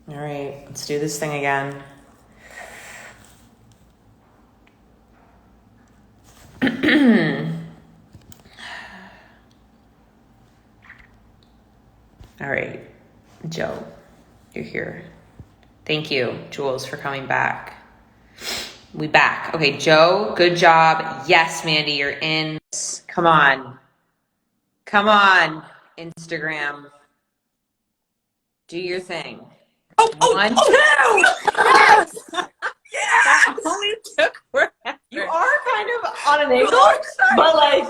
All right, let's do this thing again. All right, Joe, you're here. Thank you, Jules, for coming back. We back. Okay, Joe, good job. Yes, Mandy, you're in. Come on. Come on, Instagram. Do your thing. One, two. Yes! That Yes! only took forever. You are kind of on an angle, but like,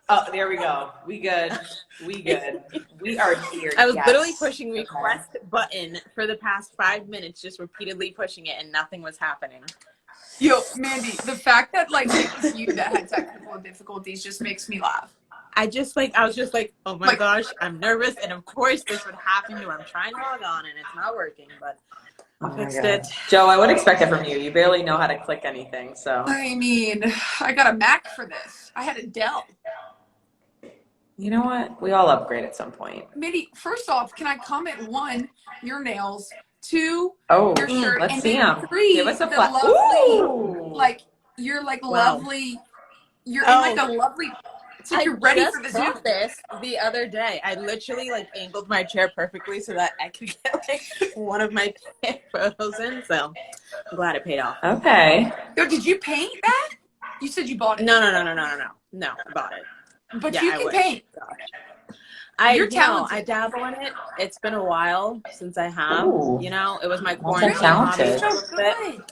oh, there we go. We good. We good. We are here. I was Yes. literally pushing request button for the past 5 minutes, just repeatedly pushing it, and nothing was happening. Yo, Mandy, the fact that like it was you that had technical difficulties just makes me laugh. I was just like, oh my gosh, I'm nervous, and of course this would happen when I'm trying to log on and it's not working, but I fixed it. Joe, I would expect it from you. You barely know how to click anything, so. I mean, I got a Mac for this. I had a Dell. You know what? We all upgrade at some point. Mandy, first off, can I comment? 1, your nails. 2, Oh, your shirt. let's and see then them. 3, Give us a the flat. lovely, like, you're like Wow. lovely. You're in like a lovely, it's like you're ready for the Zoom. I just this the other day. I literally like angled my chair perfectly so that I could get like one of my photos in, so I'm glad it paid off. Okay. Yo, did you paint that? You said you bought it. No, I bought it. But Yeah, you I can wish. paint. You're talented. I dabble in it. It's been a while since I have. Ooh. You know, it was my Multi- quarantine talented. hobby. You're so good.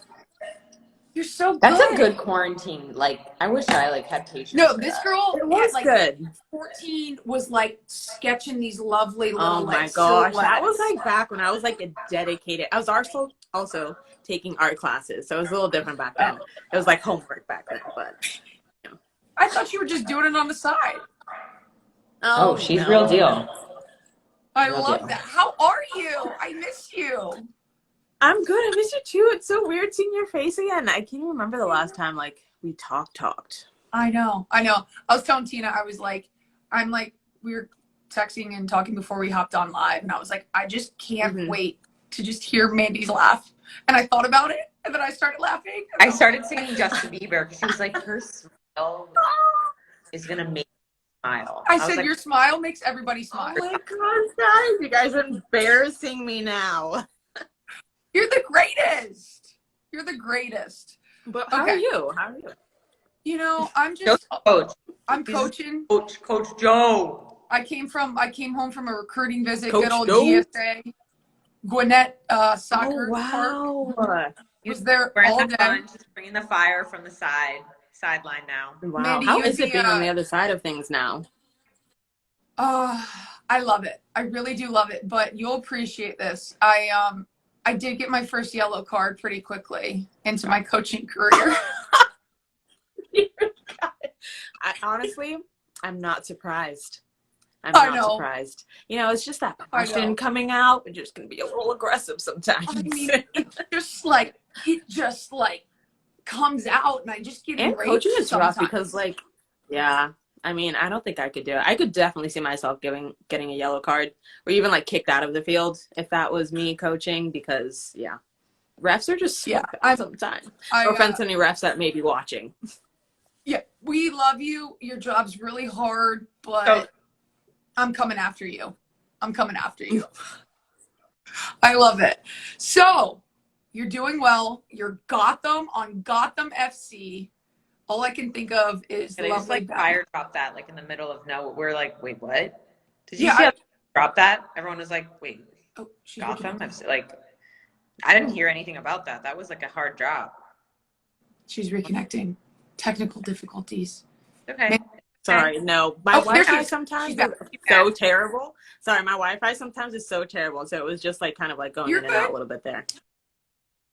You're so good. That's a good quarantine. Like, I wish I like had patience. No, for this that. girl It was at like good. 14 was like sketching these lovely little Oh my like gosh, that silhouettes. was like back when I was like a dedicated. I was also taking art classes, so it was a little different back then. It was like homework back then, but. I thought you were just doing it on the side. Oh, she's no. real deal. I Real love deal. that. How are you? I miss you. I'm good. I miss you too. It's so weird seeing your face again. I can't even remember the last time like we talked. I know. I was telling Tina, I was like, we were texting and talking before we hopped on live, and I was like, I just can't wait to just hear Mandy's laugh. And I thought about it, and then I started laughing. I started singing Justin Bieber because she was like, her smile is gonna make me smile. I was said, like, your smile makes everybody smile. Oh my gosh, guys, you guys are embarrassing me now. You're the greatest. You're the greatest. But how are you? You know, I'm just Coach. I'm coaching. Coach Joe. I came home from a recruiting visit, Coach good old Joe? GSA. Gwinnett soccer Oh, wow. park. Was there We're all in the day. fun, just bringing the fire from the sideline now. Wow. Mandy, How you're is it the, being on the other side of things now? I love it. I really do love it. But you'll appreciate this. I did get my first yellow card pretty quickly into my coaching career. Honestly, I'm not surprised. I I'm know. not surprised. You know, it's just that I know. passion coming out. We're just going to be a little aggressive sometimes. I mean, it just like comes out, and I just get And enraged coaching is rough sometimes. because, like, yeah, I mean, I don't think I could do it. I could definitely see myself getting a yellow card or even, like, kicked out of the field if that was me coaching because, yeah, refs are just so bad sometimes. No offense to any refs that may be watching. Yeah, we love you. Your job's really hard, but I'm coming after you. I love it. So, you're doing well. You're Gotham on Gotham FC. All I can think of is They just like fire drop that like in the middle of nowhere. We're like, wait, what? Did you see how drop that? Everyone was like, wait, Gotham? I didn't hear anything about that. That was like a hard drop. She's reconnecting. Technical difficulties. Okay. Sorry, no. My Wi-Fi sometimes is so terrible. Sorry, my Wi-Fi sometimes is so terrible. So it was just like kind of like going in and out a little bit there.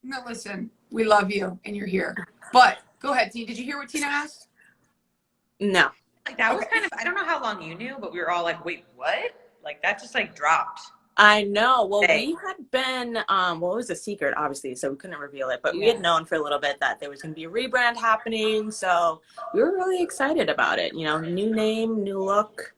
No, listen, we love you and you're here. But go ahead, Tina. Did you hear what Tina asked? No. Like that was kind of, I don't know how long you knew, but we were all like, wait, what? Like that just like dropped. I know. Well, we had been, well, it was a secret, obviously, so we couldn't reveal it. But we had known for a little bit that there was going to be a rebrand happening. So we were really excited about it. You know, new name, new look,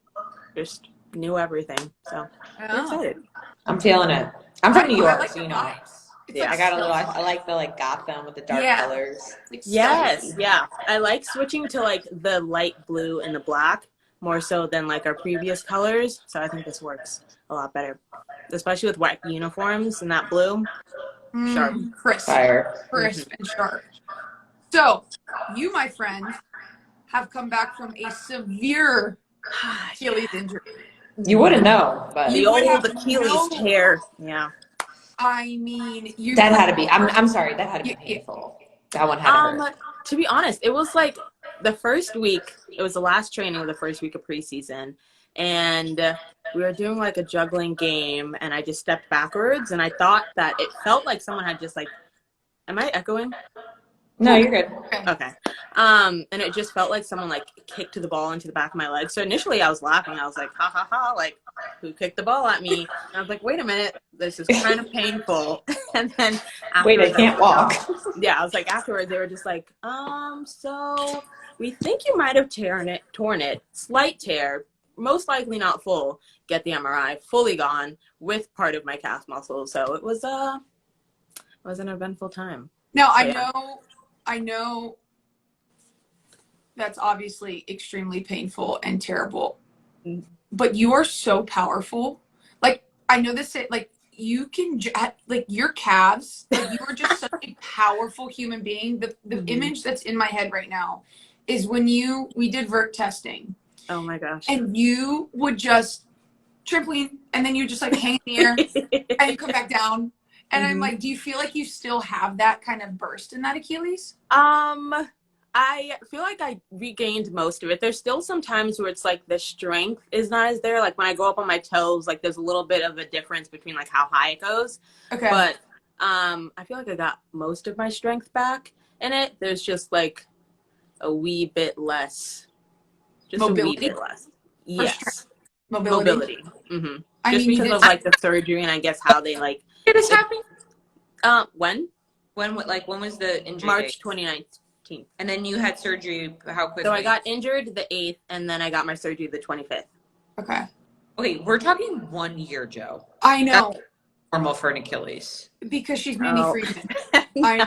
just new everything. So we're excited. I'm feeling it. I'm from New I York, like so the you know. vibes. It's Yeah. like I got a stealth. little. I like the like Gotham with the dark colors. Like Yes, stealthy. yeah. I like switching to like the light blue and the black more so than like our previous colors. So I think this works a lot better, especially with white uniforms and that blue. Sharp. Crisp. Fire. Crisp and sharp. So, you, my friend, have come back from a severe Achilles injury. You wouldn't know, but The You would old have Achilles no. tear. Yeah. I mean, you. that had to be. I'm sorry. That had to be Yeah. painful. That one had to hurt. To be honest, it was like the first week. It was the last training of the first week of preseason, and we were doing like a juggling game, and I just stepped backwards, and I thought that it felt like someone had just like. Am I echoing? No, you're good. Okay. And it just felt like someone like kicked the ball into the back of my leg. So initially I was laughing. I was like, ha ha ha, like who kicked the ball at me? And I was like, wait a minute, this is kind of painful. And then Wait, I afterwards, can't walk. yeah, I was like, afterwards they were just like, so we think you might have torn it, slight tear, most likely not full. Get the MRI, fully gone with part of my calf muscle. So it was an eventful time. Now, So, I know that's obviously extremely painful and terrible, but you are so powerful. Like, I know this, like, you can, like, your calves, like, you are just such a powerful human being. The image that's in my head right now is when we did vert testing. Oh my gosh. And you would just trampoline, and then you just like hang in the air and you come back down. And I'm like, do you feel like you still have that kind of burst in that Achilles? I feel like I regained most of it. There's still some times where it's like the strength is not as there. Like when I go up on my toes, like there's a little bit of a difference between like how high it goes. Okay. But I feel like I got most of my strength back in it. There's just like a wee bit less. Just mobility? A wee bit less. Yes. Mobility. Mm-hmm. I Just mean, because of like the surgery and I guess how they like. Did this happen? When? When was the injury? March date? 2019. And then you had surgery how quickly? So I got injured the 8th, and then I got my surgery the 25th. Okay. Okay, we're talking 1 year, Joe. I know. That's normal for an Achilles. Because she's Mandy Freeman.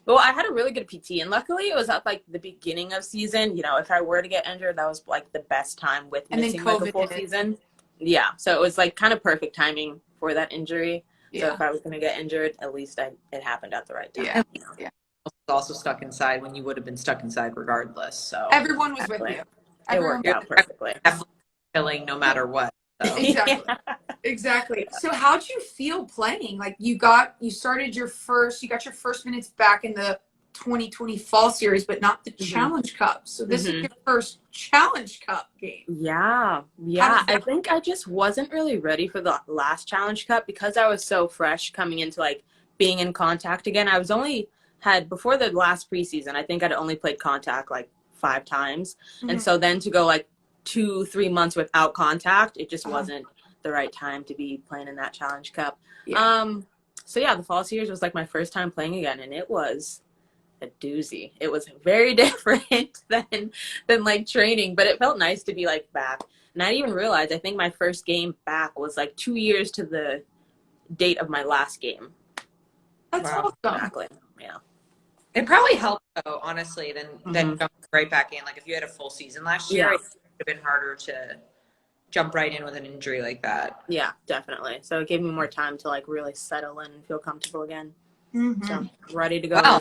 Well, I had a really good PT, and luckily it was at like the beginning of season. You know, if I were to get injured, that was like the best time with missing like a full season. Yeah, so it was like kind of perfect timing for that injury. Yeah. So if I was going to get injured, at least it happened at the right time. Yeah. Yeah. I was also stuck inside when you would have been stuck inside regardless. So everyone was with you. It worked out perfectly. Definitely killing no matter what. So. Exactly. Exactly. So how'd you feel playing? Like you started your first minutes back in the 2020 fall series, but not the Challenge Cup. So this is your first Challenge Cup game. Yeah. I think I just wasn't really ready for the last Challenge Cup because I was so fresh coming into like being in contact again. I was before the last preseason, I think I'd only played contact like 5 times. And so then to go like 2-3 months without contact, it just wasn't the right time to be playing in that Challenge Cup. Yeah. So yeah, the fall series was like my first time playing again, and it was a doozy. It was very different than like training, but it felt nice to be like back. And I didn't even realize, I think my first game back was like 2 years to the date of my last game. That's awesome. Exactly. Yeah. It probably helped though, honestly, than jumping right back in. Like if you had a full season last year, it would have been harder to jump right in with an injury like that. Yeah, definitely. So it gave me more time to like really settle in and feel comfortable again. So ready to go. Wow.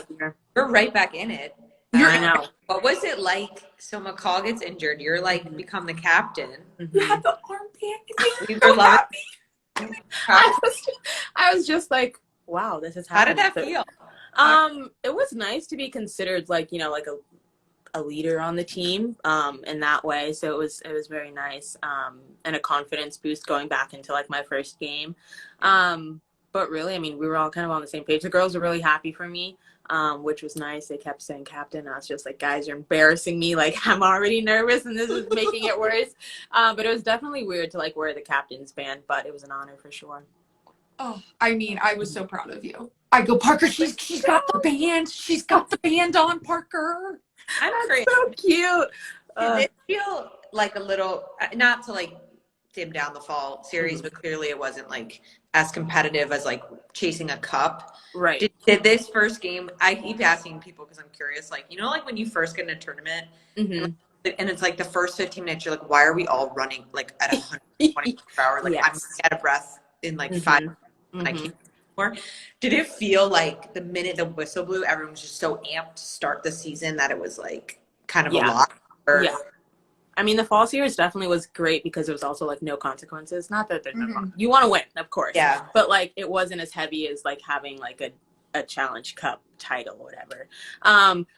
You're right back in it. I know. What was it like? So McCall gets injured. You're like become the captain. You had the armband. We were loving. I was just like, wow, this is happening. How did that feel? It was nice to be considered like, you know, like a leader on the team in that way. So it was very nice and a confidence boost going back into like my first game. But really, I mean, we were all kind of on the same page. The girls were really happy for me, which was nice. They kept saying captain. I was just like, guys, you're embarrassing me. Like, I'm already nervous and this is making it worse. But it was definitely weird to like wear the captain's band, but it was an honor for sure. Oh, I mean, I was so proud of you. I go, Parker, she's got the band. She's got the band on, Parker. I'm so cute. Did it feel like a little, not to like dim down the fall series, but clearly it wasn't like as competitive as like chasing a cup. Right. Did this first game, I keep asking people because I'm curious, like, you know, like when you first get in a tournament and it's like the first 15 minutes, you're like, why are we all running like at 120 per hour? Like I'm out of breath in like 5 minutes and I can't more. Did it feel like the minute the whistle blew, everyone was just so amped to start the season that it was like kind of a lot? Or... Yeah. I mean, the fall series definitely was great because it was also like no consequences. Not that there's no you want to win, of course. Yeah. But like it wasn't as heavy as like having like a challenge cup title or whatever.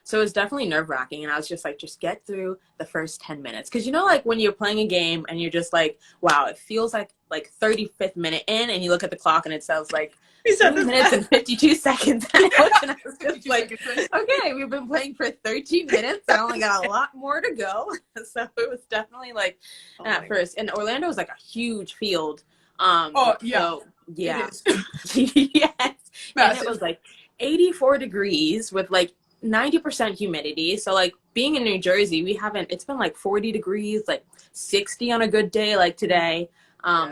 So it was definitely nerve wracking, and I was just like, just get through the first 10 minutes. Cause you know, like when you're playing a game and you're just like, wow, it feels like 35th minute in, and you look at the clock and it says like 3 minutes and 52 seconds. And I was just like, okay, we've been playing for 13 minutes. I only got a lot more to go. So it was definitely like at first. And Orlando was like a huge field. So, yeah. Yes. And it was like 84 degrees with like 90% humidity. So like being in New Jersey, it's been like 40 degrees, like 60 on a good day like today.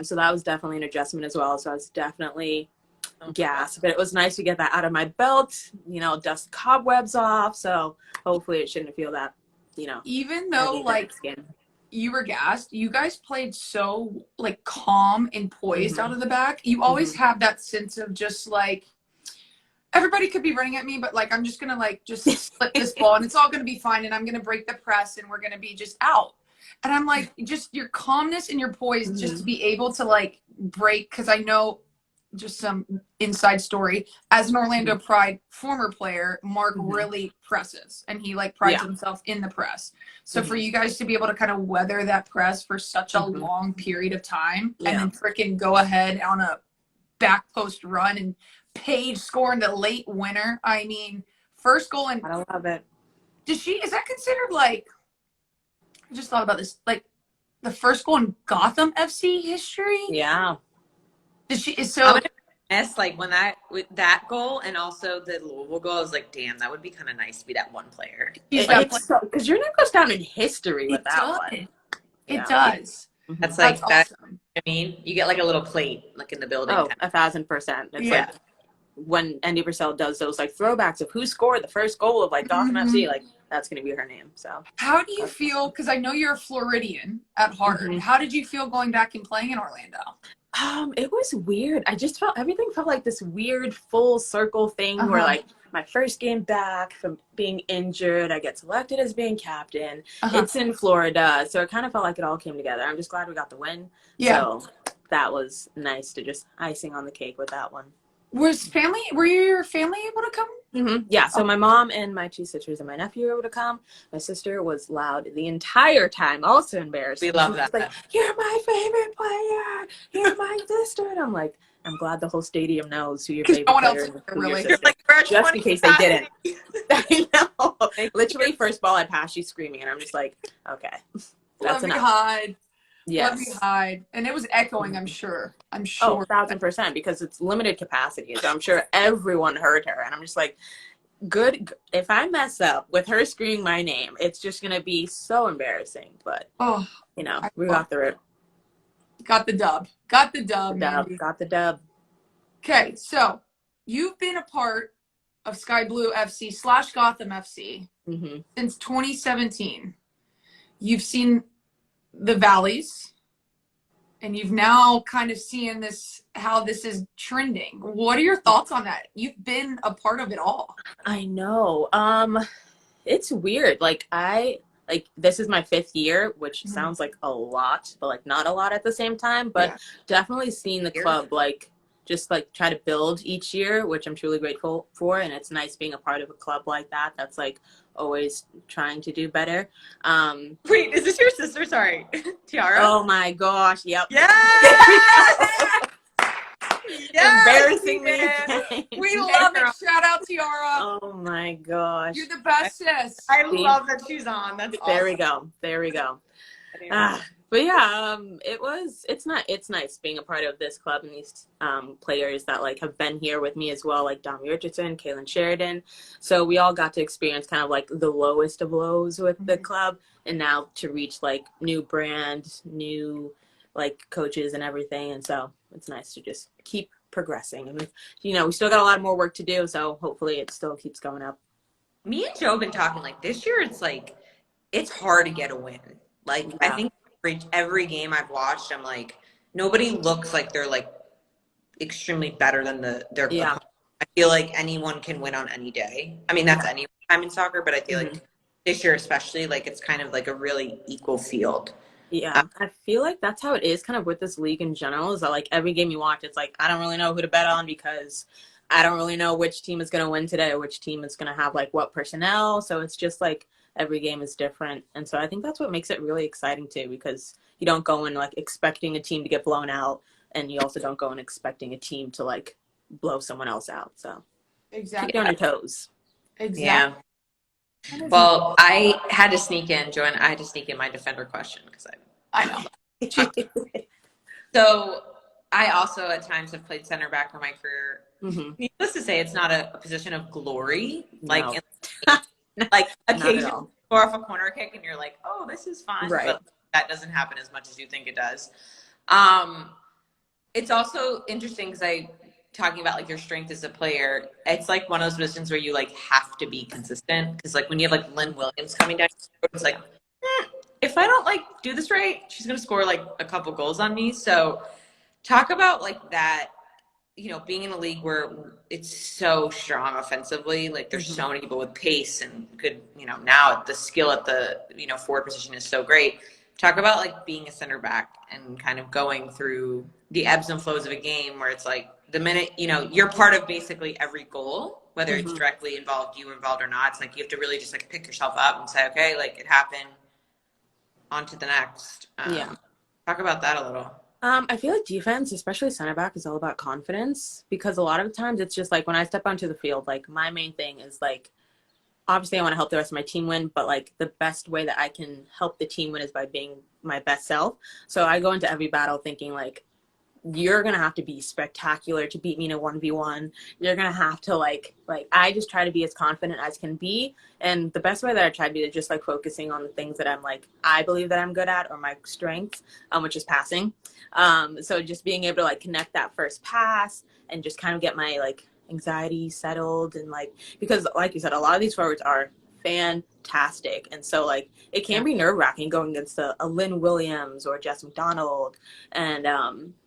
So that was definitely an adjustment as well. So I was definitely gassed, but it was nice to get that out of my belt, you know, dust cobwebs off. So hopefully it shouldn't feel that, you know, even though like you were gassed, you guys played so like calm and poised out of the back. You always have that sense of just like, everybody could be running at me, but like I'm just gonna like just slip this ball and it's all gonna be fine, and I'm gonna break the press and we're gonna be just out. And I'm like, just your calmness and your poise just to be able to like break, because I know just some inside story, as an Orlando Pride former player, Mark really presses, and he like prides himself in the press. So for you guys to be able to kind of weather that press for such a long period of time and then freaking go ahead on a back post run and Paige scoring the late winner. I mean, first goal, and I love it. Is that considered like, I just thought about this, like the first goal in Gotham FC history? Yeah. Like when with that goal and also the Louisville goal, I was like, damn, that would be kind of nice to be that one player. Because your name goes down in history with that one. It does. That's like that. Awesome. I mean, you get like a little plate like in the building. Oh, 1,000%. It's like when Andy Purcell does those like throwbacks of who scored the first goal of like Gotham FC, like that's gonna be her name. So how do you feel? Because I know you're a Floridian at heart. How did you feel going back and playing in Orlando? It was weird. I just everything felt like this weird full circle thing where like my first game back from being injured, I get selected as being captain. It's in Florida, so it kind of felt like it all came together. I'm just glad we got the win. Yeah. So that was nice to just icing on the cake with that one. Were your family able to come? Yeah, so my mom and my 2 sisters and my nephew were able to come. My sister was loud the entire time, also embarrassed. We love that. Like, you're my favorite player. You're my sister. And I'm like, I'm glad the whole stadium knows who your favorite player is. Really. Just in case they didn't. I know. Literally, first ball I passed, she's screaming, and I'm just like, okay, that's enough. Hide. Yes. Let me hide. And it was echoing, I'm sure. Oh, 1,000%, because it's limited capacity. So I'm sure everyone heard her. And I'm just like, good. If I mess up with her screaming my name, it's just going to be so embarrassing. But, you know, we got through it. Got the dub. Got the dub. Got the dub. Okay, so you've been a part of Sky Blue FC / Gotham FC since 2017. You've seen the valleys, and you've now kind of seen how this is trending. What are your thoughts on that? You've been a part of it all. I know. It's weird. This is my 5th year, which sounds like a lot, but like not a lot at the same time. But definitely seeing the club just like try to build each year, which I'm truly grateful for. And it's nice being a part of a club like that. That's like always trying to do better. Wait, is this your sister? Sorry. Tiara? Oh my gosh. Yep. Yes! Embarrassing me. We love it. Shout out Tiara. Oh my gosh. You're the best sis. I love that she's on. That's awesome. There we go. But yeah, it's nice being a part of this club and these players that like have been here with me as well, like Dom Richardson, Kaylin Sheridan. So we all got to experience kind of like the lowest of lows with the club, and now to reach like new brand, new like coaches and everything. And so it's nice to just keep progressing. And, you know, we still got a lot more work to do. So hopefully it still keeps going up. Me and Joe have been talking like this year. It's like it's hard to get a win. Like I think every game I've watched, I'm like nobody looks like they're like extremely better than their opponent. I feel like anyone can win on any day. I mean that's any time in soccer, but I feel like this year especially like it's kind of like a really equal field. Yeah, I feel like that's how it is kind of with this league in general, is that like every game you watch, it's like I don't really know who to bet on because I don't really know which team is going to win today or which team is going to have like what personnel. So it's just like every game is different. And so I think that's what makes it really exciting too, because you don't go in like expecting a team to get blown out, and you also don't go in expecting a team to like blow someone else out. So Exactly. keep on your toes. Exactly. Yeah. Well, I had to sneak in, Joanne. I had to sneak in my defender question because I know. So I also at times have played center back in my career. Needless to say, it's not a position of glory. Like, like occasionally score off a corner kick, and you're like, "Oh, this is fun," but that doesn't happen as much as you think it does. It's also interesting because talking about like your strength as a player, it's like one of those positions where you like have to be consistent because like when you have like Lynn Williams coming down, it's like if I don't like do this right, she's gonna score like a couple goals on me. So talk about like that, you know, being in a league where it's so strong offensively. Like there's so many people with pace and good, you know, now the skill at the, you know, forward position is so great. Talk about like being a center back and kind of going through the ebbs and flows of a game where it's like the minute, you know, you're part of basically every goal, whether it's directly involved or not. It's like you have to really just like pick yourself up and say, okay, like it happened, on to the next. Talk about that a little. I feel like defense, especially center back, is all about confidence, because a lot of times it's just like when I step onto the field, like my main thing is like, obviously I want to help the rest of my team win, but like the best way that I can help the team win is by being my best self. So I go into every battle thinking like, you're going to have to be spectacular to beat me in a 1v1. You're going to have to like I just try to be as confident as can be. And the best way that I try to do is just like focusing on the things that I'm like, I believe that I'm good at, or my strengths, which is passing. So just being able to like connect that first pass and just kind of get my like anxiety settled. And like, because like you said, a lot of these forwards are fantastic, and so like it can be nerve-wracking going against a Lynn Williams or Jess McDonald. And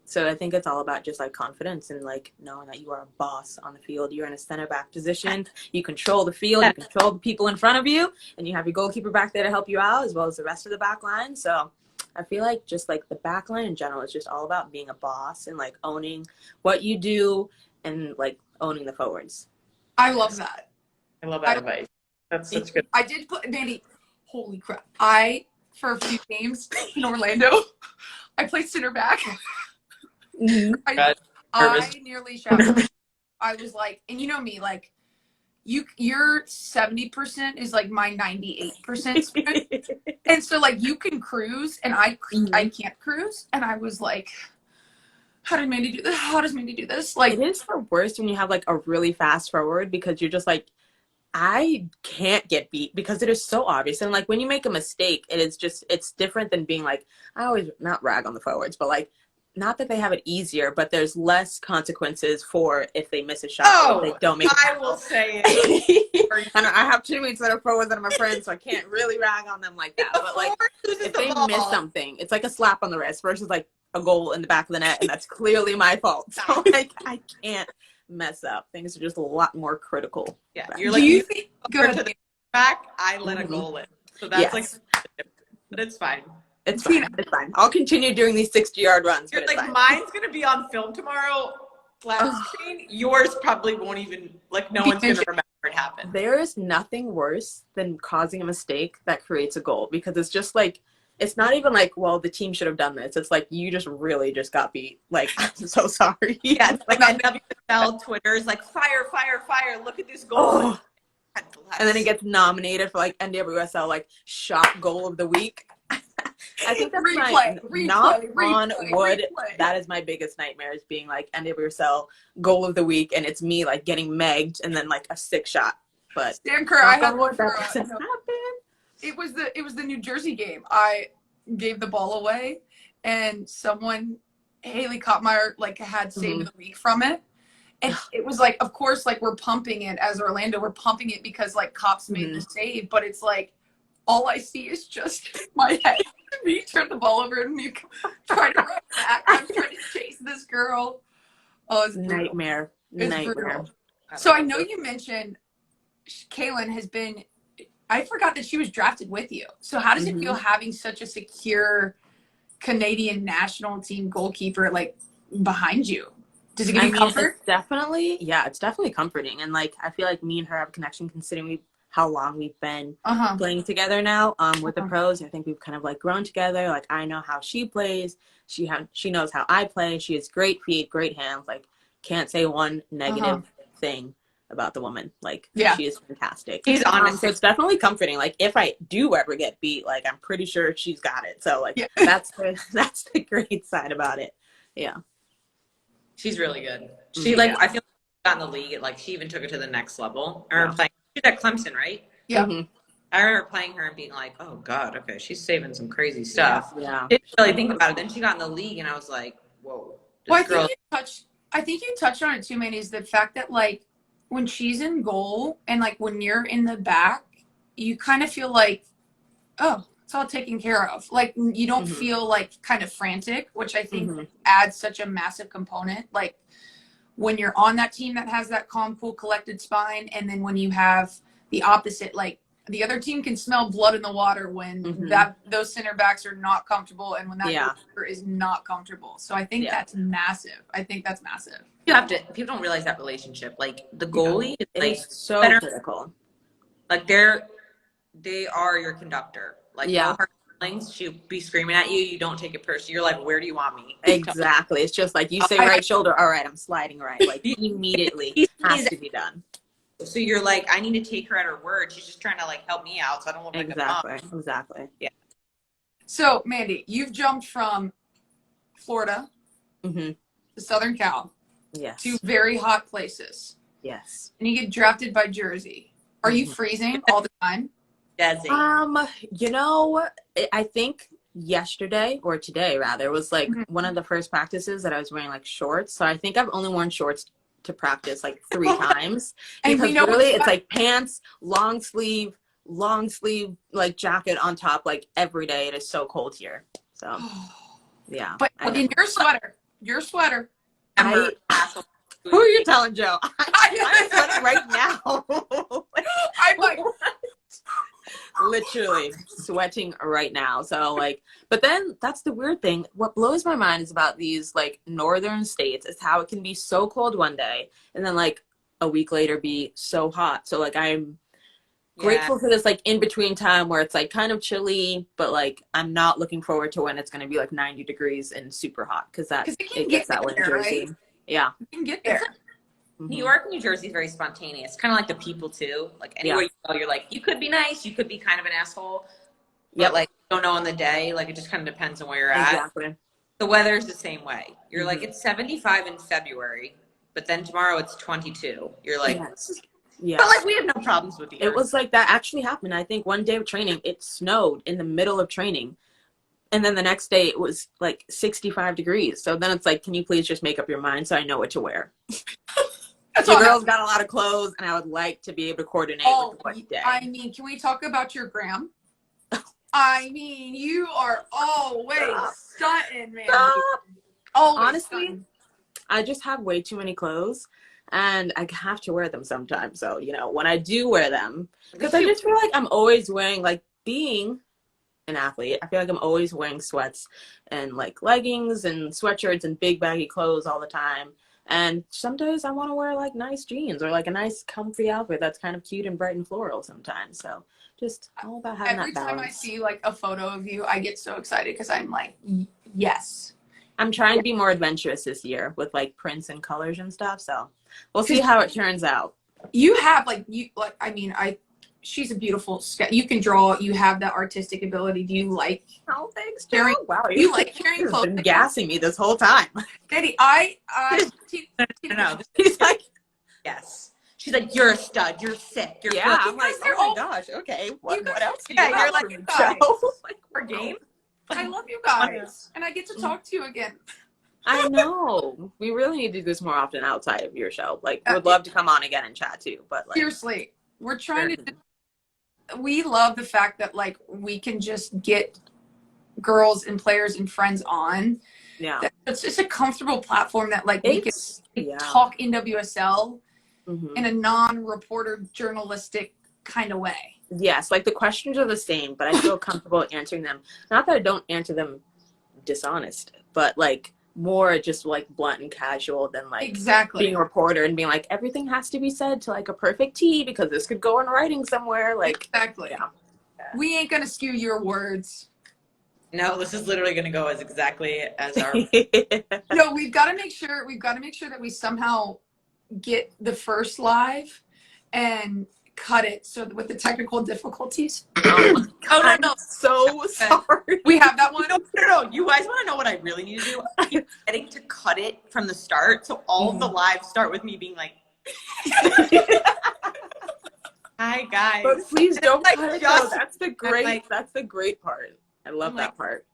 so I think it's all about just like confidence and like knowing that you are a boss on the field. You're in a center back position, you control the field, you control the people in front of you, and you have your goalkeeper back there to help you out as well as the rest of the back line. So I feel like just like the back line in general is just all about being a boss and like owning what you do and like owning the forwards. I love that. I love that advice. That's such good. I did put Mandy. Holy crap! For a few games in Orlando, I played center back. I nearly shouted. I was like, and you know me, like your 70% is like my 98%, and so like you can cruise, and I can't cruise, and I was like, how did Mandy do this? How does Mandy do this? Like it is the worst when you have like a really fast forward, because you're just like, I can't get beat because it is so obvious. And like when you make a mistake, it's different than being like, I always not rag on the forwards, but like, not that they have it easier, but there's less consequences for if they miss a shot. Or if they don't make I will say it. And I have teammates that are forwards that are my friends, so I can't really rag on them like that. But like if they miss something, it's like a slap on the wrist versus like a goal in the back of the net, and that's clearly my fault. So like I can't mess up. Things are just a lot more critical. Yeah, you're like, you think good to the back, I let a goal in. So that's like, but it's fine. It's fine. It's fine. I'll continue doing these 60-yard runs. You're like, mine's gonna be on film tomorrow, flat screen. Yours probably won't even, like, no one's gonna remember it happened. There is nothing worse than causing a mistake that creates a goal, because it's just like, it's not even like, well, the team should have done this. It's like, you just really just got beat. Like, I'm so sorry. Yeah, it's like NWSL Twitter is like, fire, fire, fire. Look at this goal. Oh. And then it gets nominated for like NWSL like shot goal of the week. I think that's replay. That is my biggest nightmare, is being like NWSL goal of the week, and it's me like getting megged and then like a 6 shot. But Sam Kerr, I have one for it was the New Jersey game. I gave the ball away, and Haley Kottmeyer, like had save of the week from it. And it was like, of course, like we're pumping it as Orlando. We're pumping it because like Cops made the save, but it's like all I see is just my head. Me turn the ball over and me trying to run back. I'm trying to chase this girl. Oh, it's brutal. Nightmare. Brutal. So I know you mentioned Kaylin has been. I forgot that she was drafted with you. So how does it feel having such a secure Canadian national team goalkeeper like behind you? Does it give you comfort? It's definitely comforting. And like, I feel like me and her have a connection considering how long we've been playing together now with the pros. I think we've kind of like grown together. Like I know how she plays. She knows how I play. She has great feet, great hands. Like can't say one negative thing about the woman. Like she is fantastic. She's honest. So it's definitely comforting. Like if I do ever get beat, like I'm pretty sure she's got it. So like that's the great side about it. Yeah. She's really good. She I feel like she got in the league. Like she even took it to the next level. I remember playing. She's at Clemson, right? Yeah. I remember playing her and being like, "Oh God, okay, she's saving some crazy stuff." Yeah. Didn't really think about it. Then she got in the league, and I was like, "Whoa." Well, I think you touched on it too, Mandy. Is the fact that like when she's in goal and like when you're in the back, you kind of feel like, oh, it's all taken care of. Like you don't feel like kind of frantic, which I think adds such a massive component. Like when you're on that team that has that calm, cool, collected spine, and then when you have the opposite, like the other team can smell blood in the water when those center backs are not comfortable and when that goalkeeper is not comfortable. So I think that's massive. You have to. People don't realize that relationship. Like the goalie is like so critical. Like they are your conductor. Like no hard feelings. She'll be screaming at you. You don't take it personally. You're like, where do you want me? Exactly. It's just like you say right shoulder. All right, I'm sliding right. Like immediately has to be done. So you're like, I need to take her at her word. She's just trying to like help me out, so I don't look like a bum. Exactly. Yeah. So Mandy, you've jumped from Florida to Southern Cal. Yes. Two very hot places. Yes. And you get drafted by Jersey. Are you freezing all the time? Jersey. You know, I think yesterday or today rather was like one of the first practices that I was wearing like shorts. So I think I've only worn shorts to practice like 3 times because really it's like pants, long sleeve like jacket on top like every day. It is so cold here. So yeah. But in your sweater. Who are you telling, Joe? I'm sweating right now. I'm like literally sweating right now. So like, but then that's the weird thing. What blows my mind is about these like northern states is how it can be so cold one day and then like a week later be so hot. So like I'm grateful for this like in between time where it's like kind of chilly, but like I'm not looking forward to when it's going to be like 90 degrees and super hot because it gets that way in Jersey. Right? Yeah, you can get there. New York, New Jersey is very spontaneous. Kind of like the people too. Like anywhere you go, you're like, you could be nice, you could be kind of an asshole. But like you don't know on the day. Like it just kind of depends on where you're at. Exactly. The weather's the same way. You're like, it's 75 in February, but then tomorrow it's 22. You're like, yeah. But like we have no problems with the It was like that actually happened. I think one day of training, it snowed in the middle of training. And then the next day it was like 65 degrees. So then it's like, can you please just make up your mind so I know what to wear? Your girl's got a lot of clothes and I would like to be able to coordinate with what day. I mean, can we talk about your gram? I mean, you are always stunting, man. Honestly, I just have way too many clothes and I have to wear them sometimes. So, you know, when I do wear them, because I just feel like I'm always wearing, like being an athlete, I feel like I'm always wearing sweats and like leggings and sweatshirts and big baggy clothes all the time. And some days I want to wear like nice jeans or like a nice comfy outfit that's kind of cute and bright and floral sometimes. So just all about having that balance. Every time I see like a photo of you, I get so excited because I'm like, yes. I'm trying to be more adventurous this year with like prints and colors and stuff. So we'll see how it turns out. You have she's a beautiful you can draw, you have that artistic ability. Do you like thanks, Joe. Wow, you like carrying clothes? Been gassing me this whole time. Daddy, no. He's like, yes. She's like, you're a stud. You're sick. You're I'm like, oh my gosh. Okay. What else? You're like, Joe? like, we're game. I love you guys, and I get to talk to you again. I know. We really need to do this more often outside of your show. Like, would love to come on again and chat too. But like, seriously, we're trying to. We love the fact that like we can just get girls and players and friends on. Yeah, it's just a comfortable platform that like we can talk NWSL in a non-reporter journalistic kind of way. Yes, like the questions are the same, but I feel comfortable answering them. Not that I don't answer them dishonest, but like more just like blunt and casual than like being a reporter and being like everything has to be said to like a perfect T because this could go in writing somewhere. Like we ain't gonna skew your words. No, this is literally gonna go as exactly as our. No, we've got to make sure that we somehow get the first live and cut it so with the technical difficulties. Oh no, so sorry. We have that one. No. You guys want to know what I really need to do? I keep getting to cut it from the start, so all of the lives start with me being like, "Hi guys." But please don't cut it. That's the great. That's the great part. I love that part.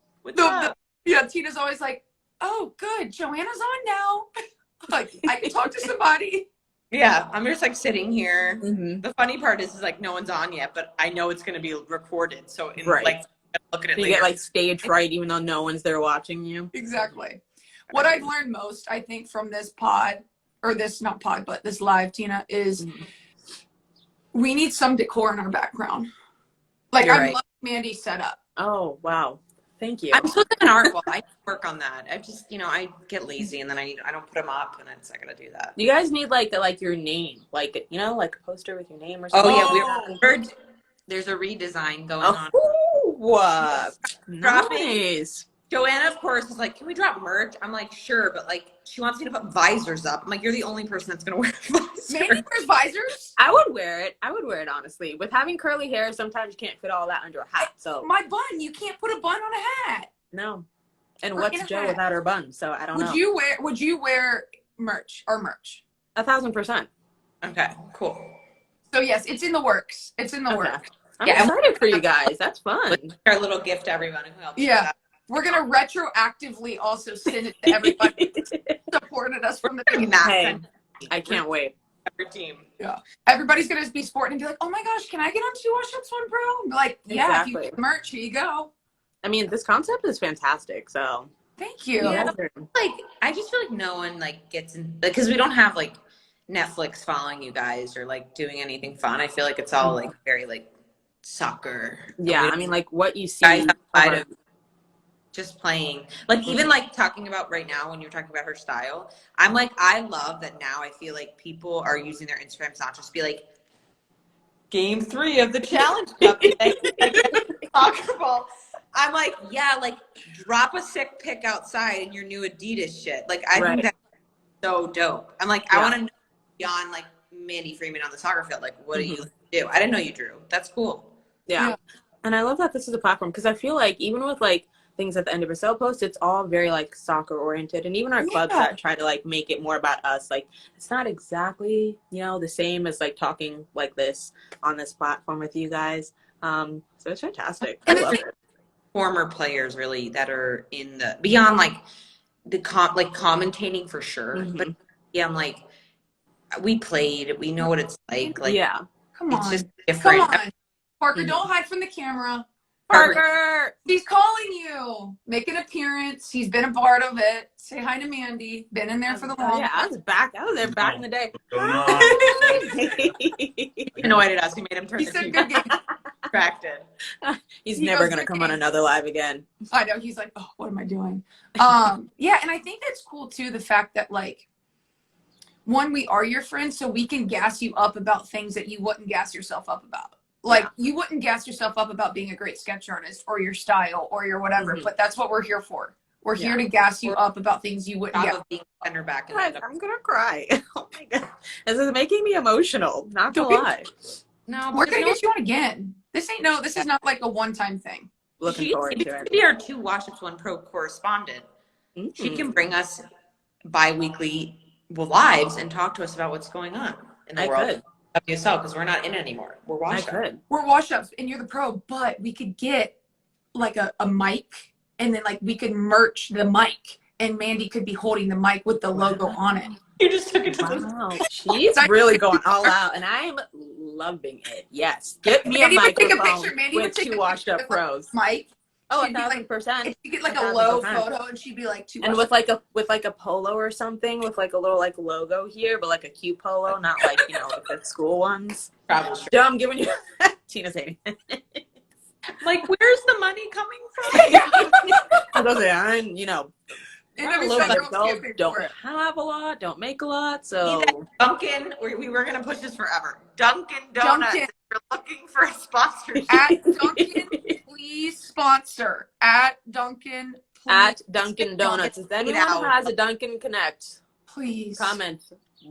Tina's always like, "Oh, good, Joanna's on now. Like, I can talk to somebody." Yeah, I'm just like sitting here. The funny part is like no one's on yet, but I know it's going to be recorded. So like look at it later. You get like stage fright even though no one's there watching you. Exactly. What I've learned most, I think, from this pod, or this not pod, but this live, Tina, is we need some decor in our background. Like I love Mandy's setup. Oh wow. Thank you. I'm still an art. Well, I work on that. I just, I get lazy and then I don't put them up, and it's not gonna do that. You guys need like your name, like like a poster with your name or something. Oh yeah, there's a redesign going on. What? Nice. Joanna, of course, is like, "Can we drop merch?" I'm like, "Sure," but like, she wants me to put visors up. I'm like, "You're the only person that's gonna wear visors." Mandy wears visors. I would wear it. Honestly. With having curly hair, sometimes you can't fit all that under a hat. So my bun, you can't put a bun on a hat. No. And what's Jo without her bun? So I don't know. Would you wear merch? 1,000%. Okay, cool. So yes, it's in the works. It's in the works. I'm excited for you guys. That's fun. Our little gift to everyone who helped. Yeah. We're going to retroactively also send it to everybody who supported us from the beginning. Hey, I can't wait. Every team. Yeah. Everybody's going to be sporting and be like, "Oh my gosh, can I get on 2 Washups 1 Pro?" And be like, yeah, if you get merch, here you go. I mean, this concept is fantastic, so. Thank you. Yeah, like, I just feel like no one, like, gets in, because we don't have, like, Netflix following you guys or, like, doing anything fun. I feel like it's all, like, very, like, soccer. Yeah, I mean, like, what you see outside of just playing, like even like talking about right now when you're talking about her style, I'm like, I love that now. I feel like people are using their Instagrams not just be like, "Game 3 of the Challenge Cup soccer ball." I'm like, yeah, like drop a sick pic outside in your new Adidas shit. Like I think that's so dope. I'm like, I want to know beyond like Mandy Freeman on the soccer field. Like, what do you do? I didn't know you drew. That's cool. Yeah. And I love that this is a platform because I feel like even with like things at the end of a sale post, it's all very like soccer oriented, and even our clubs that try to like make it more about us, like it's not exactly the same as like talking like this on this platform with you guys. So it's fantastic. I love it. Former players really that are in the beyond like the commentating for sure, but I'm like, we played, we know what it's like come on, it's just different. Come on. Parker, don't hide from the camera. Parker, he's calling you. Make an appearance. He's been a part of it. Say hi to Mandy. Been in there for the long. Yeah, I was there back in the day. Annoyed at us. We made him turn. He said good game. Distracted. He's never gonna come on another live again. I know. He's like, "Oh, what am I doing?" Yeah, and I think that's cool too. The fact that like, one, we are your friends, so we can gas you up about things that you wouldn't gas yourself up about. Like, you wouldn't gas yourself up about being a great sketch artist or your style or your whatever, but that's what we're here for. We're here to gas you up about things you wouldn't get. Being back. I'm gonna cry. Oh my god, this is making me emotional. Not gonna lie. No, we're gonna get you on again. This is not like a one-time thing. Looking forward to it. She be our 2 Washups 1 Pro correspondent. She can bring us bi-weekly lives and talk to us about what's going on in the world. WSL, because we're not in anymore. We're Washups. We're Washups, and you're the pro, but we could get like a mic and then like we could merch the mic, and Mandy could be holding the mic with the logo on it. You just took it to the Wow, she's really going all out, and I'm loving it. Yes, get me Mandy a would take a microphone picture. Mandy with would take two a washed picture up with, pros. Mike. Oh, She'd be like, 1,000%. and she'd get like a low 1,000%. photo, and she'd be like, two And washed with like a polo or something, with like a little like logo here, but like a cute polo, not like like the school ones. travel shirt. Joe, I'm giving you Tina's hating. Like, where's the money coming from? I was like, I'm And I'm a every little so bit girls adult, can't pay don't for it. have a lot, don't make a lot, so Dunkin', we were gonna push this forever. Dunkin' Donuts. Dunkin'. If you're looking for a sponsorship. At Dunkin', please sponsor. At Dunkin', please. at Dunkin' Donuts. If anyone out. has a Dunkin' Connect, Please. comment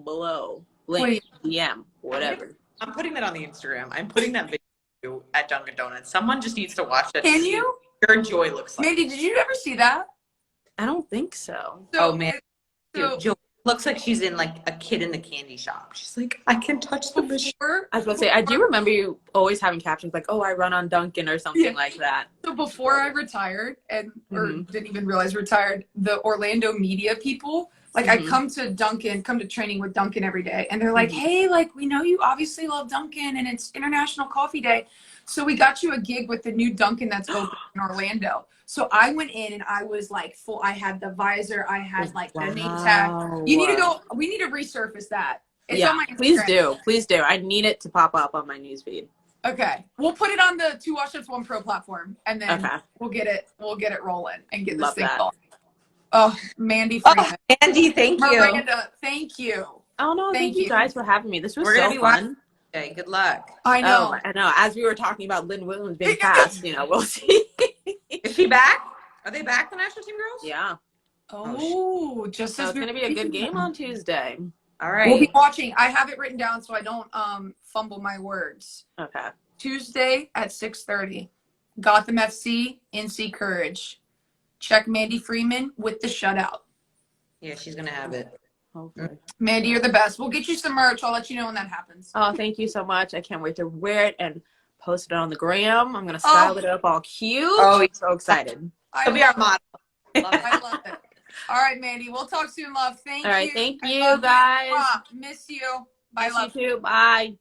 below. Link, DM, whatever. I'm putting that on the Instagram. I'm putting that video at Dunkin' Donuts. Someone just needs to watch that. Can to see you? what your joy looks like. Mandy, did you ever see that? I don't think so. So, Oh, man. So Joy looks like she's in like a kid in the candy shop. She's like, I can touch the machine. before, I was about to say, I do remember you always having captions like, "Oh, I run on Dunkin'" or something like that. so before I retired or Mhm. didn't even realize retired, the Orlando media people, like I Mhm. come to training with Dunkin' every day, and they're like, Mhm. hey, like we know you obviously love Dunkin' and it's International Coffee Day. So we got you a gig with the new Dunkin' that's open in Orlando. So I went in and I was like full. I had the visor. I had like the name tag. You need to go. We need to resurface that. It's on my Instagram. Please do. I need it to pop up on my newsfeed. Okay, we'll put it on the Two Washups One Pro platform, and then Okay. we'll get it rolling and get Love this thing that. going. Oh, Mandy Freeman, Andy, thank you. Miranda, thank you. Oh no, thank you guys for having me. This was We're gonna so be fun. Okay, good luck. I know. Oh, I know. As we were talking about Lynn Williams being cast, we'll see. Is she back? Are they back, the national team girls? Yeah. Oh, just So as it's going to be a good game on Tuesday. All right. We'll be watching. I have it written down so I don't fumble my words. Okay. Tuesday at 6:30, Gotham FC, NC Courage. Check Mandy Freeman with the shutout. Yeah, she's gonna have it. Hopefully. Mandy, you're the best. We'll get you some merch. I'll let you know when that happens. Oh, thank you so much. I can't wait to wear it and post it on the gram. I'm going to style it up all cute. Oh, I'm so excited. She'll be our model. Love it. I love it. All right, Mandy. We'll talk soon, love. Thank you. All right. Thank I you, love guys. Mwah. Miss you. Bye, Miss love. you too. Bye.